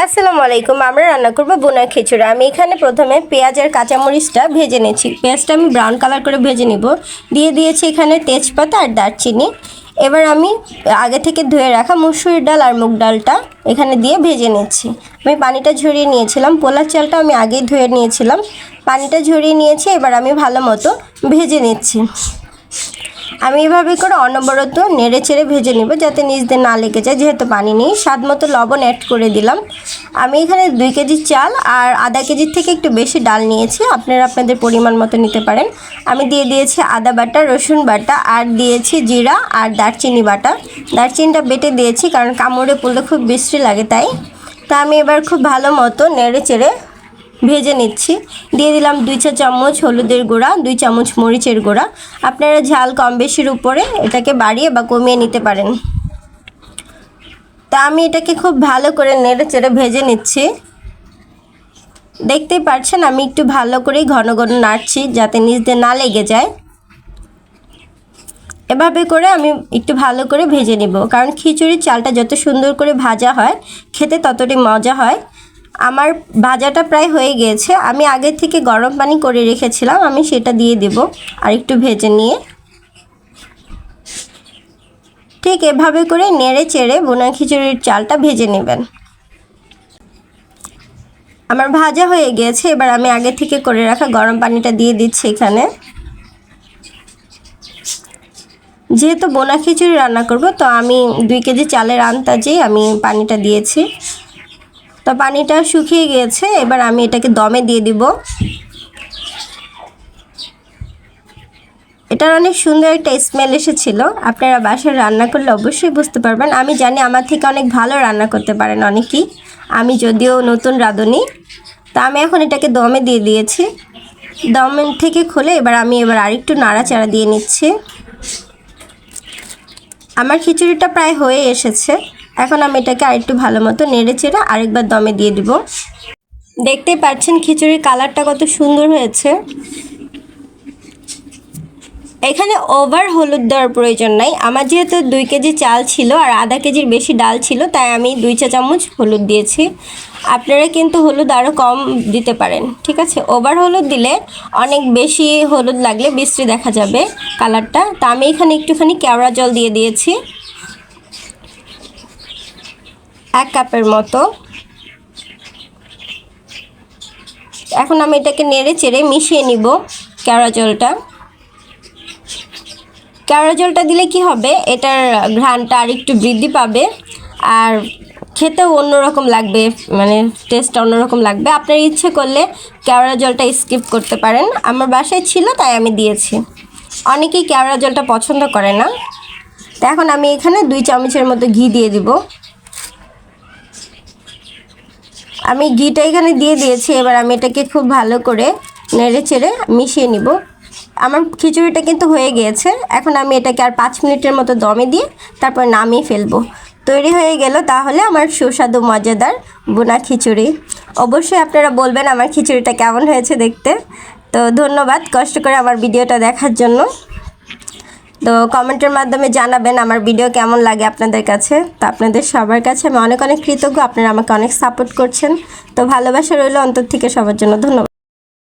আসসালামু আলাইকুম। আমরা রান্না করব বোনা খিচুড়ি। আমি এখানে প্রথমে পেঁয়াজ আর কাঁচামরিচটা ভেজে নিয়েছি। পেঁয়াজটা আমি ব্রাউন কালার করে ভেজে নিব। দিয়ে দিয়েছি এখানে তেজপাতা আর দারচিনি। এবার আমি আগে থেকে ধুয়ে রাখা মসুর ডাল আর মুগ ডালটা এখানে দিয়ে ভেজে নিচ্ছি। আমি পানিটা ঝরিয়ে নিয়েছিলাম। পোলার চালটা আমি আগেই ধুয়ে নিয়েছিলাম, পানিটা ঝরিয়ে নিয়েছি। এবার আমি ভালো মতো ভেজে নিচ্ছি। আমি এভাবে করে অনবরত নেড়ে চেড়ে ভেজে নিব যাতে নিচ দিয়ে না লেগে যায়। যেহেতু পানি নেই, স্বাদ মতো লবণ অ্যাড করে দিলাম। আমি এখানে 2 কেজি চাল আর আধা কেজির থেকে একটু বেশি ডাল নিয়েছি, আপনারা আপনাদের পরিমাণ মতো নিতে পারেন। আমি দিয়ে দিয়েছি আদা বাটা, রসুন বাটা আর দিয়েছি জিরা আর দারচিনি বাটা। দারচিনিটা বেটে দিয়েছি কারণ কামড়ে পড়লে খুব বিশ্রী লাগে তাই। তা আমি এবার খুব ভালো মতো নেড়ে চেড়ে ভেজে নিচ্ছি। দিয়ে দিলাম 2 চা চামচ হলুদের গুঁড়া, 2 চামচ মরিচের গুঁড়া। আপনারা ঝাল কম বেশির উপরে এটাকে বাড়িয়ে বা কমিয়ে নিতে পারেন। তা আমি এটাকে খুব ভালো করে নেড়ে চেড়ে ভেজে নিচ্ছি। দেখতেই পাচ্ছেন আমি একটু ভালো করেই ঘন ঘন নাড়ছি যাতে নিচ দিয়ে না লেগে যায়। এভাবে করে আমি একটু ভালো করে ভেজে নিব, কারণ খিচুড়ির চালটা যত সুন্দর করে ভাজা হয় খেতে ততটাই মজা হয়। আমার ভাজাটা প্রায় হয়ে গিয়েছে। আমি আগে থেকে গরম পানি করে রেখেছিলাম, আমি সেটা দিয়ে দেব আর একটু ভেজে নিয়ে। ঠিক এভাবে করে নেড়ে চেড়ে বোনা খিচুড়ির চালটা ভেজে নেবেন। আমার ভাজা হয়ে গিয়েছে। এবার আমি আগে থেকে করে রাখা গরম পানিটা দিয়ে দিচ্ছি এখানে। যেহেতু বোনা খিচুড়ি রান্না করব তো আমি 2 কেজি চালের আন্দাজেই আমি পানিটা দিয়েছি। তো পানিটা শুকিয়ে গিয়েছে। এবার আমি এটাকে দমে দিয়ে দিব। এটার অনেক সুন্দর একটা স্মেল এসেছিল। আপনারা বাসায় রান্না করলে অবশ্যই বুঝতে পারবেন। আমি জানি আমার থেকে অনেক ভালো রান্না করতে পারেন অনেকেই, আমি যদিও নতুন রাঁধুনি। তা আমি এখন এটাকে দমে দিয়ে দিয়েছি। দম থেকে খুলে এবার আরেকটু নাড়াচাড়া দিয়ে নিচ্ছি। আমার খিচুড়িটা প্রায় হয়ে এসেছে। এখন আমি এটাকে আরেকটু ভালো মতো নেড়ে চেড়ে আরেকবার দমে দিয়ে দিব। দেখতেই পাচ্ছেন খিচুড়ির কালারটা কত সুন্দর হয়েছে। এখানে ওভার হলুদ দেওয়ার প্রয়োজন নাই। আমার যেহেতু 2 কেজি চাল ছিল আর আধা কেজির বেশি ডাল ছিল তাই আমি 2 চা চামচ হলুদ দিয়েছি। আপনারা কিন্তু হলুদ আরও কম দিতে পারেন, ঠিক আছে। ওভার হলুদ দিলে অনেক বেশি হলুদ লাগলে বিশ্রী দেখা যাবে কালারটা। তা আমি এখানে একটুখানি কেওড়া জল দিয়ে দিয়েছি 1 কাপের মতো। এখন আমি এটাকে নেড়ে চেড়ে মিশিয়ে নিব কেওড়া জলটা। কেওড়া জলটা দিলে কি হবে, এটার ঘ্রাণটা আর একটু বৃদ্ধি পাবে আর খেতেও অন্যরকম লাগবে, মানে টেস্টটা অন্যরকম লাগবে। আপনার ইচ্ছে করলে কেওড়া জলটা স্কিপ করতে পারেন। আমার বাসায় ছিল তাই আমি দিয়েছি। অনেকেই কেওড়া জলটা পছন্দ করে না। তো এখন আমি এখানে 2 চামচের মতো ঘি দিয়ে দিব। আমি ঘিটা এখানে দিয়ে দিয়েছি। এবার আমি এটাকে খুব ভালো করে নেড়ে চেড়ে মিশিয়ে নিব। আমার খিচুড়িটা কিন্তু হয়ে গিয়েছে। এখন আমি এটাকে আর 5 মিনিটের মতো দমে দিয়ে তারপর নামিয়ে ফেলবো। তৈরি হয়ে গেল তাহলে আমার সুস্বাদু মজাদার বোনা খিচুড়ি। অবশ্যই আপনারা বলবেন আমার খিচুড়িটা কেমন হয়েছে দেখতে। তো ধন্যবাদ কষ্ট করে আমার ভিডিওটা দেখার জন্য। তো কমেন্টের মাধ্যমে জানাবেন আমার ভিডিও কেমন লাগে আপনাদের কাছে। তো আপনাদের সবার কাছে আমি অনেক অনেক কৃতজ্ঞ, আপনারা আমাকে অনেক সাপোর্ট করছেন। তো ভালোবাসা রইল অন্তর থেকে সবার জন্য। ধন্যবাদ।